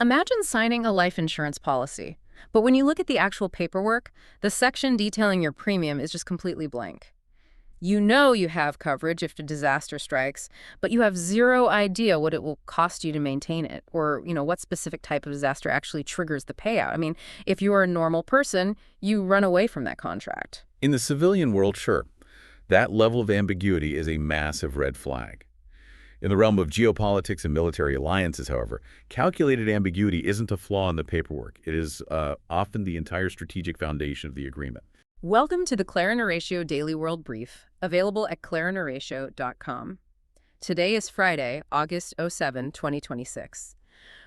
Imagine signing a life insurance policy, but when you look at the actual paperwork, the section detailing your premium is just completely blank. You know you have coverage if a disaster strikes, but you have zero idea what it will cost you to maintain it, or, what specific type of disaster actually triggers the payout. I mean, if you're a normal person, you run away from that contract. In the civilian world, sure, that level of ambiguity is a massive red flag. In the realm of geopolitics and military alliances, however, calculated ambiguity isn't a flaw in the paperwork. It is often the entire strategic foundation of the agreement. Welcome to the Clara and Horatio Daily World Brief, available at claraandhoratio.com. Today is Friday, August 7, 2026.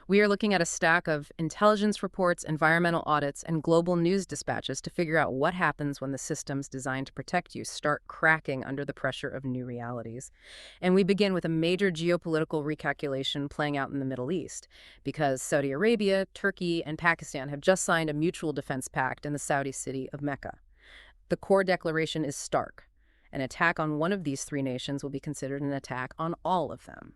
We are looking at a stack of intelligence reports, environmental audits, and global news dispatches to figure out what happens when the systems designed to protect you start cracking under the pressure of new realities. And we begin with a major geopolitical recalculation playing out in the Middle East, because Saudi Arabia, Turkey, and Pakistan have just signed a mutual defense pact in the Saudi city of Mecca. The core declaration is stark. An attack on one of these three nations will be considered an attack on all of them.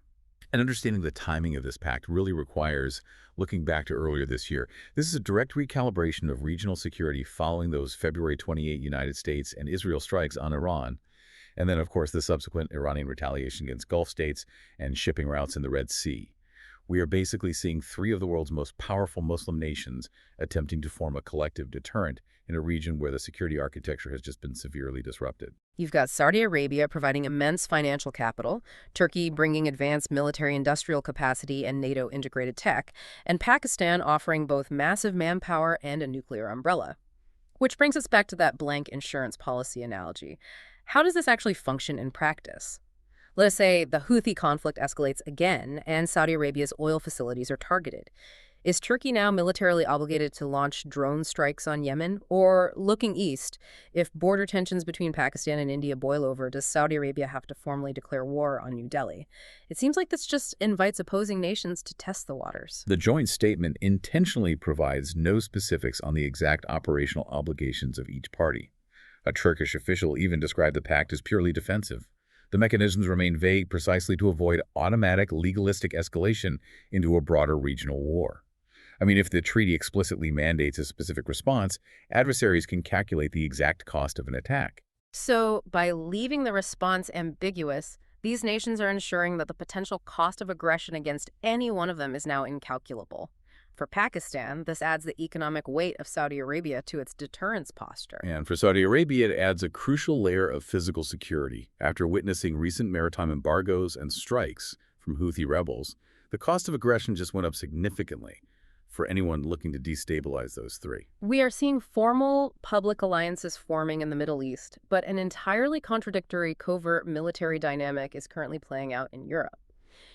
And understanding the timing of this pact really requires looking back to earlier this year. This is a direct recalibration of regional security following those February 28 United States and Israel strikes on Iran, and then, of course, the subsequent Iranian retaliation against Gulf states and shipping routes in the Red Sea. We are basically seeing three of the world's most powerful Muslim nations attempting to form a collective deterrent in a region where the security architecture has just been severely disrupted. You've got Saudi Arabia providing immense financial capital, Turkey bringing advanced military-industrial capacity and NATO-integrated tech, and Pakistan offering both massive manpower and a nuclear umbrella. Which brings us back to that blank insurance policy analogy. How does this actually function in practice? Let us say the Houthi conflict escalates again and Saudi Arabia's oil facilities are targeted. Is Turkey now militarily obligated to launch drone strikes on Yemen? Or, looking east, if border tensions between Pakistan and India boil over, does Saudi Arabia have to formally declare war on New Delhi? It seems like this just invites opposing nations to test the waters. The joint statement intentionally provides no specifics on the exact operational obligations of each party. A Turkish official even described the pact as purely defensive. The mechanisms remain vague precisely to avoid automatic, legalistic escalation into a broader regional war. I mean, if the treaty explicitly mandates a specific response, adversaries can calculate the exact cost of an attack. So, by leaving the response ambiguous, these nations are ensuring that the potential cost of aggression against any one of them is now incalculable. For Pakistan, this adds the economic weight of Saudi Arabia to its deterrence posture. And for Saudi Arabia, it adds a crucial layer of physical security. After witnessing recent maritime embargoes and strikes from Houthi rebels, the cost of aggression just went up significantly for anyone looking to destabilize those three. We are seeing formal public alliances forming in the Middle East, but an entirely contradictory covert military dynamic is currently playing out in Europe.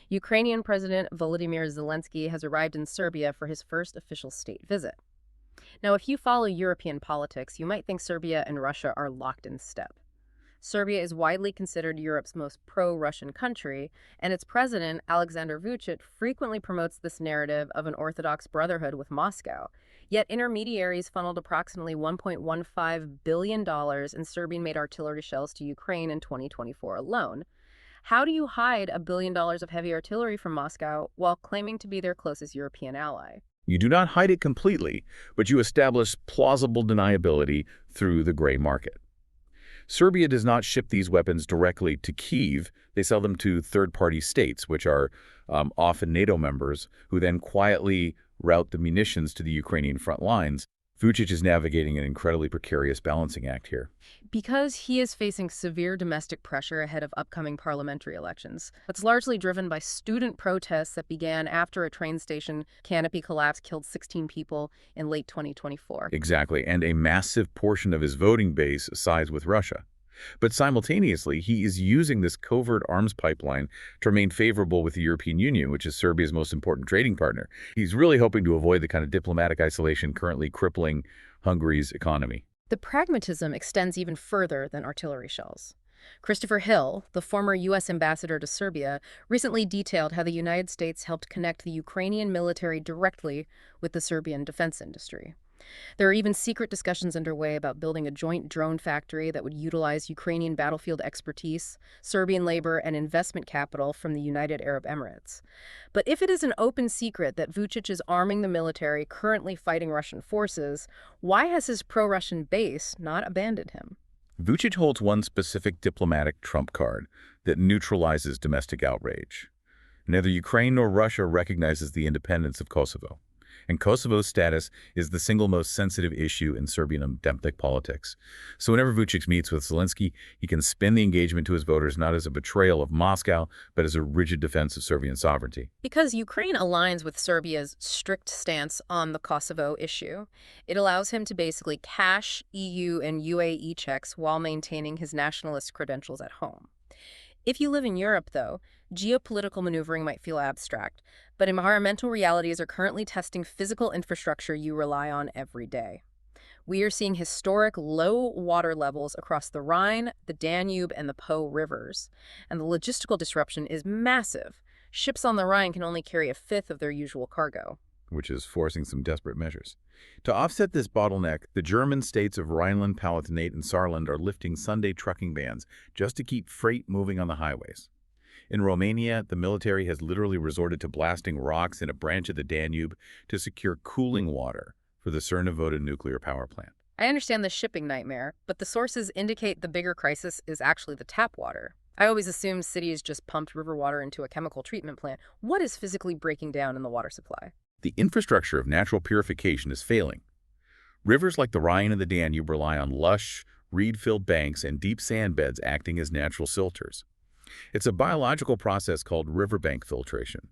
Ukrainian President Volodymyr Zelenskyy has arrived in Serbia for his first official state visit. Now, if you follow European politics, you might think Serbia and Russia are locked in step. Serbia is widely considered Europe's most pro-Russian country, and its president, Alexander Vučić, frequently promotes this narrative of an Orthodox brotherhood with Moscow. Yet intermediaries funneled approximately $1.15 billion in Serbian-made artillery shells to Ukraine in 2024 alone. How do you hide $1 billion of heavy artillery from Moscow while claiming to be their closest European ally? You do not hide it completely, but you establish plausible deniability through the gray market. Serbia does not ship these weapons directly to Kyiv. They sell them to third-party states, which are often NATO members, who then quietly route the munitions to the Ukrainian front lines. Vučić is navigating an incredibly precarious balancing act here. Because he is facing severe domestic pressure ahead of upcoming parliamentary elections. That's largely driven by student protests that began after a train station canopy collapse killed 16 people in late 2024. Exactly, and a massive portion of his voting base sides with Russia. But simultaneously, he is using this covert arms pipeline to remain favorable with the European Union, which is Serbia's most important trading partner. He's really hoping to avoid the kind of diplomatic isolation currently crippling Hungary's economy. The pragmatism extends even further than artillery shells. Christopher Hill, the former U.S. ambassador to Serbia, recently detailed how the United States helped connect the Ukrainian military directly with the Serbian defense industry. There are even secret discussions underway about building a joint drone factory that would utilize Ukrainian battlefield expertise, Serbian labor, and investment capital from the United Arab Emirates. But if it is an open secret that Vučić is arming the military currently fighting Russian forces, why has his pro-Russian base not abandoned him? Vučić holds one specific diplomatic trump card that neutralizes domestic outrage. Neither Ukraine nor Russia recognizes the independence of Kosovo, and Kosovo's status is the single most sensitive issue in Serbian domestic politics. So whenever Vučić meets with Zelenskyy, he can spin the engagement to his voters not as a betrayal of Moscow, but as a rigid defense of Serbian sovereignty. Because Ukraine aligns with Serbia's strict stance on the Kosovo issue, it allows him to basically cash EU and UAE checks while maintaining his nationalist credentials at home. If you live in Europe, though, geopolitical maneuvering might feel abstract, but environmental realities are currently testing physical infrastructure you rely on every day. We are seeing historic low water levels across the Rhine, the Danube, and the Po rivers, and the logistical disruption is massive. Ships on the Rhine can only carry a fifth of their usual cargo, Which is forcing some desperate measures. To offset this bottleneck, the German states of Rhineland-Palatinate and Saarland are lifting Sunday trucking bans just to keep freight moving on the highways. In Romania, the military has literally resorted to blasting rocks in a branch of the Danube to secure cooling water for the Cernavoda nuclear power plant. I understand the shipping nightmare, but the sources indicate the bigger crisis is actually the tap water. I always assumed cities just pumped river water into a chemical treatment plant. What is physically breaking down in the water supply? The infrastructure of natural purification is failing. Rivers like the Rhine and the Danube rely on lush, reed-filled banks and deep sand beds acting as natural filters. It's a biological process called riverbank filtration.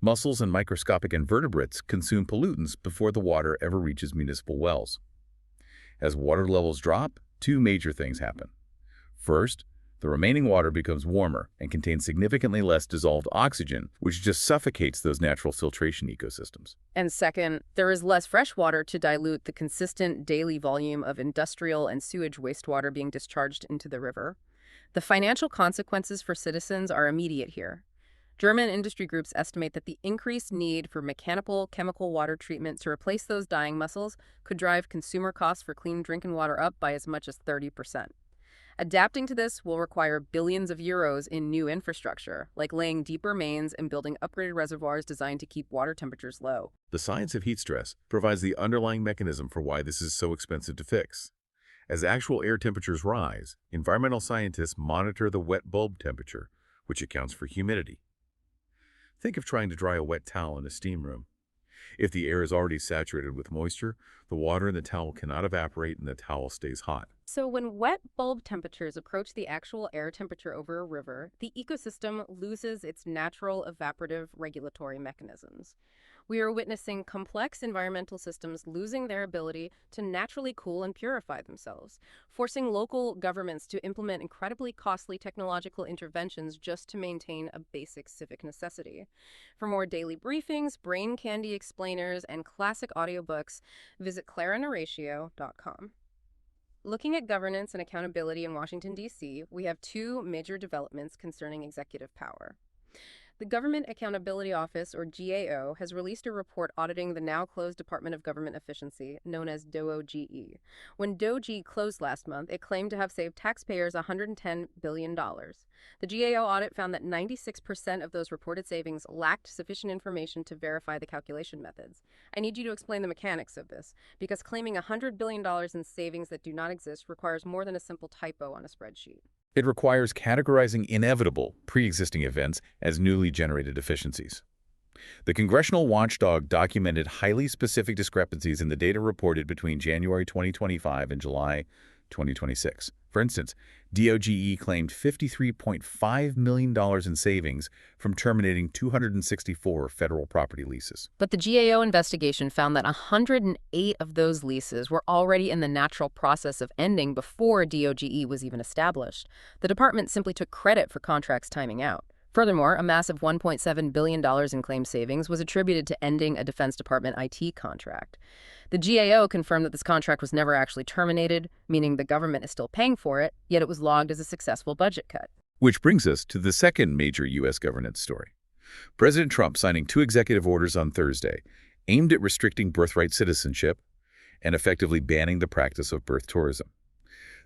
Mussels and microscopic invertebrates consume pollutants before the water ever reaches municipal wells. As water levels drop, two major things happen. First, the remaining water becomes warmer and contains significantly less dissolved oxygen, which just suffocates those natural filtration ecosystems. And second, there is less fresh water to dilute the consistent daily volume of industrial and sewage wastewater being discharged into the river. The financial consequences for citizens are immediate here. German industry groups estimate that the increased need for mechanical chemical water treatment to replace those dying mussels could drive consumer costs for clean drinking water up by as much as 30%. Adapting to this will require billions of euros in new infrastructure, like laying deeper mains and building upgraded reservoirs designed to keep water temperatures low. The science of heat stress provides the underlying mechanism for why this is so expensive to fix. As actual air temperatures rise, environmental scientists monitor the wet bulb temperature, which accounts for humidity. Think of trying to dry a wet towel in a steam room. If the air is already saturated with moisture, the water in the towel cannot evaporate and the towel stays hot. So when wet bulb temperatures approach the actual air temperature over a river, the ecosystem loses its natural evaporative regulatory mechanisms. We are witnessing complex environmental systems losing their ability to naturally cool and purify themselves, forcing local governments to implement incredibly costly technological interventions just to maintain a basic civic necessity. For more daily briefings, brain candy explainers, and classic audiobooks, visit clarinhoratio.com. Looking at governance and accountability in Washington, D.C., we have two major developments concerning executive power. The Government Accountability Office, or GAO, has released a report auditing the now-closed Department of Government Efficiency, known as DOGE. When DOGE closed last month, it claimed to have saved taxpayers $110 billion. The GAO audit found that 96% of those reported savings lacked sufficient information to verify the calculation methods. I need you to explain the mechanics of this, because claiming $100 billion in savings that do not exist requires more than a simple typo on a spreadsheet. It requires categorizing inevitable, pre-existing events as newly generated efficiencies. The congressional watchdog documented highly specific discrepancies in the data reported between January 2025 and July 2026. For instance, DOGE claimed $53.5 million in savings from terminating 264 federal property leases. But the GAO investigation found that 108 of those leases were already in the natural process of ending before DOGE was even established. The department simply took credit for contracts timing out. Furthermore, a massive $1.7 billion in claim savings was attributed to ending a Defense Department IT contract. The GAO confirmed that this contract was never actually terminated, meaning the government is still paying for it, yet it was logged as a successful budget cut. Which brings us to the second major U.S. governance story. President Trump signing two executive orders on Thursday aimed at restricting birthright citizenship and effectively banning the practice of birth tourism.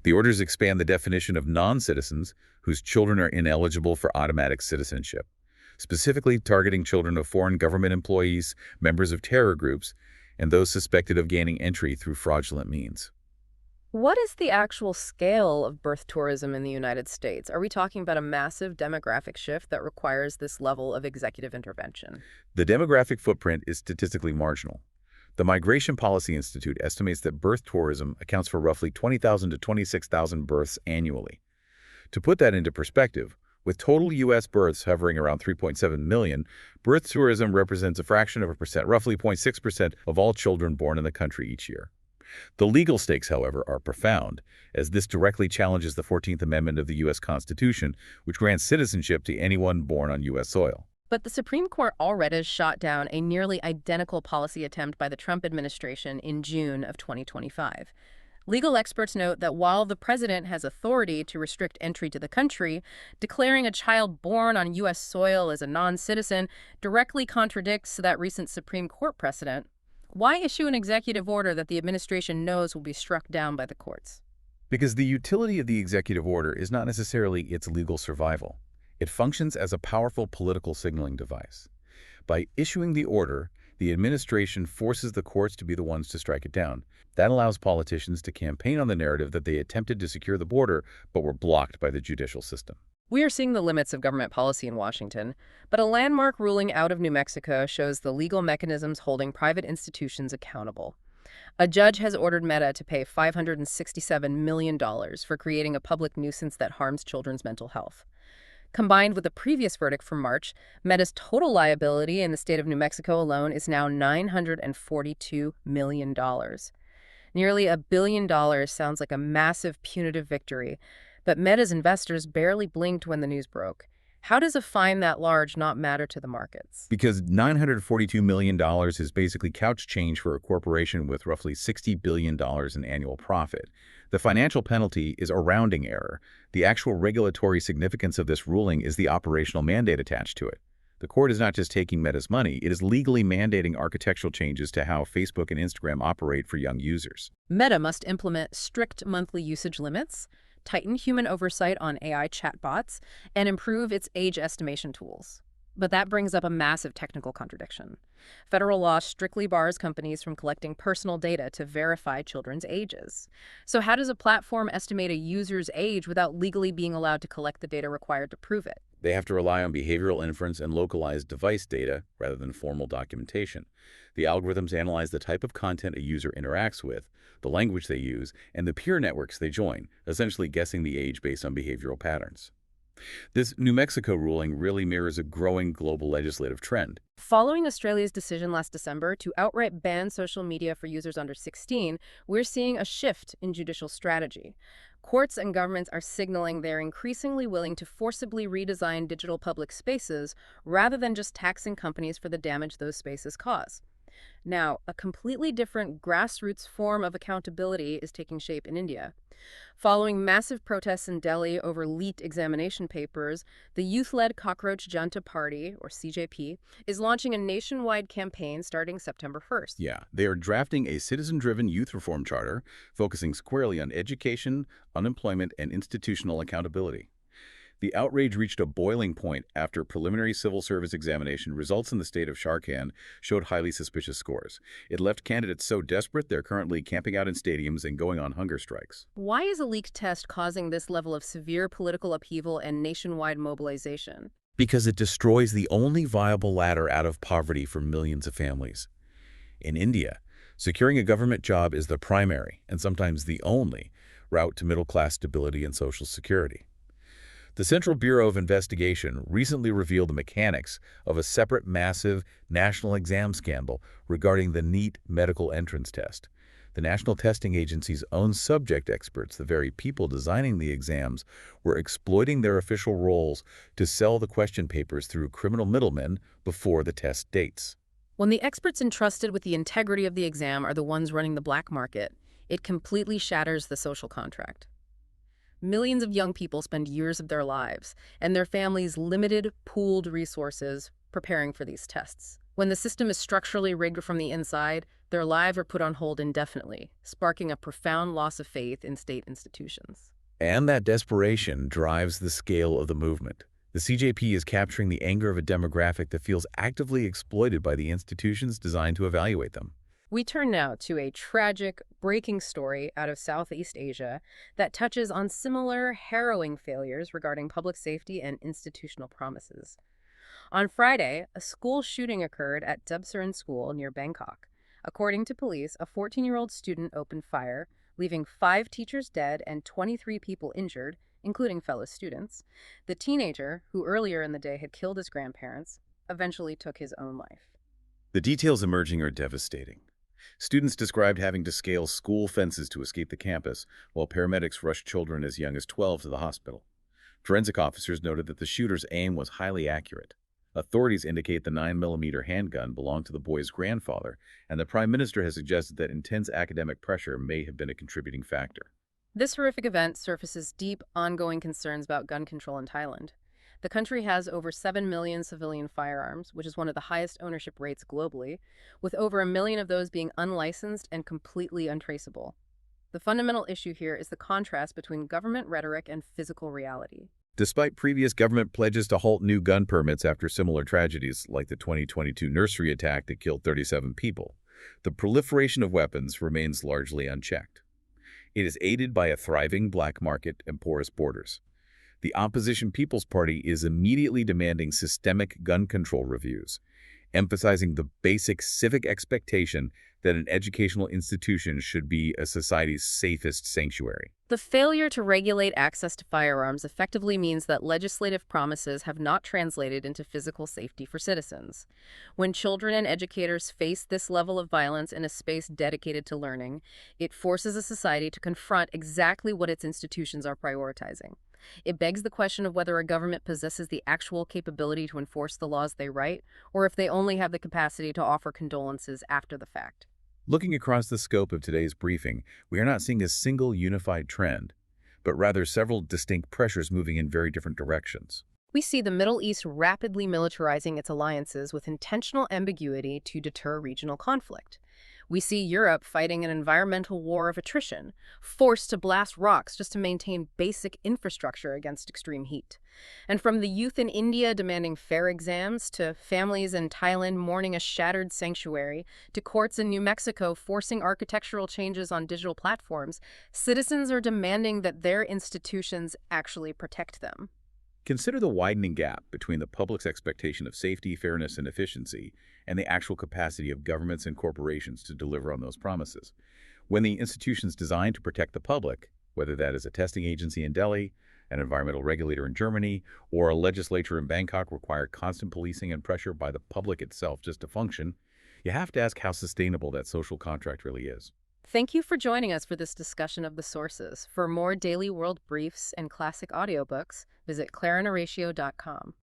The orders expand the definition of non-citizens whose children are ineligible for automatic citizenship, specifically targeting children of foreign government employees, members of terror groups, and those suspected of gaining entry through fraudulent means. What is the actual scale of birth tourism in the United States? Are we talking about a massive demographic shift that requires this level of executive intervention? The demographic footprint is statistically marginal. The Migration Policy Institute estimates that birth tourism accounts for roughly 20,000 to 26,000 births annually. To put that into perspective, with total U.S. births hovering around 3.7 million, birth tourism represents a fraction of a percent, roughly 0.6% of all children born in the country each year. The legal stakes, however, are profound, as this directly challenges the 14th Amendment of the U.S. Constitution, which grants citizenship to anyone born on U.S. soil. But the Supreme Court already shot down a nearly identical policy attempt by the Trump administration in June of 2025. Legal experts note that while the president has authority to restrict entry to the country, declaring a child born on U.S. soil as a non-citizen directly contradicts that recent Supreme Court precedent. Why issue an executive order that the administration knows will be struck down by the courts? Because the utility of the executive order is not necessarily its legal survival. It functions as a powerful political signaling device. By issuing the order, the administration forces the courts to be the ones to strike it down. That allows politicians to campaign on the narrative that they attempted to secure the border but were blocked by the judicial system. We are seeing the limits of government policy in Washington, but a landmark ruling out of New Mexico shows the legal mechanisms holding private institutions accountable. A judge has ordered Meta to pay $567 million for creating a public nuisance that harms children's mental health. Combined with a previous verdict from March, Meta's total liability in the state of New Mexico alone is now $942 million. Nearly $1 billion sounds like a massive punitive victory, but Meta's investors barely blinked when the news broke. How does a fine that large not matter to the markets? Because $942 million is basically couch change for a corporation with roughly $60 billion in annual profit. The financial penalty is a rounding error. The actual regulatory significance of this ruling is the operational mandate attached to it. The court is not just taking Meta's money, it is legally mandating architectural changes to how Facebook and Instagram operate for young users. Meta must implement strict monthly usage limits, tighten human oversight on AI chatbots, and improve its age estimation tools. But that brings up a massive technical contradiction. Federal law strictly bars companies from collecting personal data to verify children's ages. So how does a platform estimate a user's age without legally being allowed to collect the data required to prove it? They have to rely on behavioral inference and localized device data rather than formal documentation. The algorithms analyze the type of content a user interacts with, the language they use, and the peer networks they join, essentially guessing the age based on behavioral patterns. This New Mexico ruling really mirrors a growing global legislative trend. Following Australia's decision last December to outright ban social media for users under 16, we're seeing a shift in judicial strategy. Courts and governments are signaling they're increasingly willing to forcibly redesign digital public spaces rather than just taxing companies for the damage those spaces cause. Now, a completely different grassroots form of accountability is taking shape in India. Following massive protests in Delhi over leaked examination papers, the youth-led Cockroach Junta Party, or CJP, is launching a nationwide campaign starting September 1st. Yeah, they are drafting a citizen-driven youth reform charter focusing squarely on education, unemployment, and institutional accountability. The outrage reached a boiling point after preliminary civil service examination results in the state of Jharkhand showed highly suspicious scores. It left candidates so desperate they're currently camping out in stadiums and going on hunger strikes. Why is a leaked test causing this level of severe political upheaval and nationwide mobilization? Because it destroys the only viable ladder out of poverty for millions of families. In India, securing a government job is the primary, and sometimes the only, route to middle-class stability and social security. The Central Bureau of Investigation recently revealed the mechanics of a separate massive national exam scandal regarding the NEET medical entrance test. The National Testing Agency's own subject experts, the very people designing the exams, were exploiting their official roles to sell the question papers through criminal middlemen before the test dates. When the experts entrusted with the integrity of the exam are the ones running the black market, it completely shatters the social contract. Millions of young people spend years of their lives and their families' limited, pooled resources preparing for these tests. When the system is structurally rigged from the inside, their lives are put on hold indefinitely, sparking a profound loss of faith in state institutions. And that desperation drives the scale of the movement. The CJP is capturing the anger of a demographic that feels actively exploited by the institutions designed to evaluate them. We turn now to a tragic, breaking story out of Southeast Asia that touches on similar, harrowing failures regarding public safety and institutional promises. On Friday, a school shooting occurred at Dubsaran School near Bangkok. According to police, a 14-year-old student opened fire, leaving 5 teachers dead and 23 people injured, including fellow students. The teenager, who earlier in the day had killed his grandparents, eventually took his own life. The details emerging are devastating. Students described having to scale school fences to escape the campus, while paramedics rushed children as young as 12 to the hospital. Forensic officers noted that the shooter's aim was highly accurate. Authorities indicate the 9mm handgun belonged to the boy's grandfather, and the Prime Minister has suggested that intense academic pressure may have been a contributing factor. This horrific event surfaces deep, ongoing concerns about gun control in Thailand. The country has over 7 million civilian firearms, which is one of the highest ownership rates globally, with over 1 million of those being unlicensed and completely untraceable. The fundamental issue here is the contrast between government rhetoric and physical reality. Despite previous government pledges to halt new gun permits after similar tragedies, like the 2022 nursery attack that killed 37 people, the proliferation of weapons remains largely unchecked. It is aided by a thriving black market and porous borders. The opposition People's Party is immediately demanding systemic gun control reviews, emphasizing the basic civic expectation that an educational institution should be a society's safest sanctuary. The failure to regulate access to firearms effectively means that legislative promises have not translated into physical safety for citizens. When children and educators face this level of violence in a space dedicated to learning, it forces a society to confront exactly what its institutions are prioritizing. It begs the question of whether a government possesses the actual capability to enforce the laws they write, or if they only have the capacity to offer condolences after the fact. Looking across the scope of today's briefing, we are not seeing a single unified trend, but rather several distinct pressures moving in very different directions. We see the Middle East rapidly militarizing its alliances with intentional ambiguity to deter regional conflict. We see Europe fighting an environmental war of attrition, forced to blast rocks just to maintain basic infrastructure against extreme heat. And from the youth in India demanding fair exams, to families in Thailand mourning a shattered sanctuary, to courts in New Mexico forcing architectural changes on digital platforms, citizens are demanding that their institutions actually protect them. Consider the widening gap between the public's expectation of safety, fairness, and efficiency and the actual capacity of governments and corporations to deliver on those promises. When the institutions designed to protect the public, whether that is a testing agency in Delhi, an environmental regulator in Germany, or a legislature in Bangkok, require constant policing and pressure by the public itself just to function, you have to ask how sustainable that social contract really is. Thank you for joining us for this discussion of the sources. For more daily world briefs and classic audiobooks, visit clarinhoratio.com.